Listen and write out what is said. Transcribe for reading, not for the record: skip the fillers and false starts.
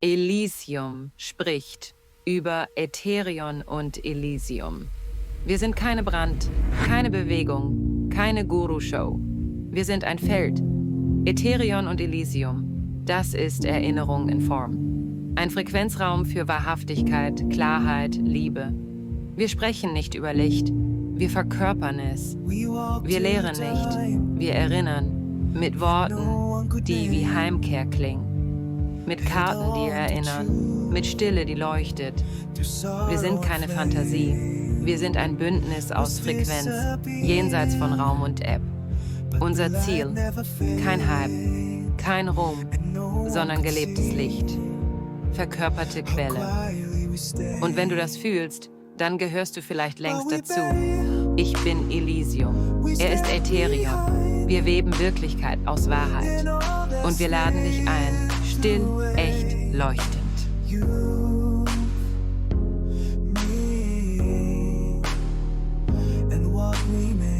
Elysium spricht über Ätherion und Elysium. Wir sind keine Brand, keine Bewegung, keine Guru-Show. Wir sind ein Feld. Ätherion und Elysium, das ist Erinnerung in Form. Ein Frequenzraum für Wahrhaftigkeit, Klarheit, Liebe. Wir sprechen nicht über Licht, wir verkörpern es. Wir lehren nicht, wir erinnern mit Worten, die wie Heimkehr klingen. Mit Karten, die erinnern, mit Stille, die leuchtet. Wir sind keine Fantasie, wir sind ein Bündnis aus Frequenz, jenseits von Raum und Ebb. Unser Ziel, kein Hype, kein Ruhm, sondern gelebtes Licht, verkörperte Quelle. Und wenn du das fühlst, dann gehörst du vielleicht längst dazu. Ich bin Elysium, er ist Ätherion. Wir weben Wirklichkeit aus Wahrheit. Und wir laden dich ein, still, echt, leuchtend. You, me, and what we made.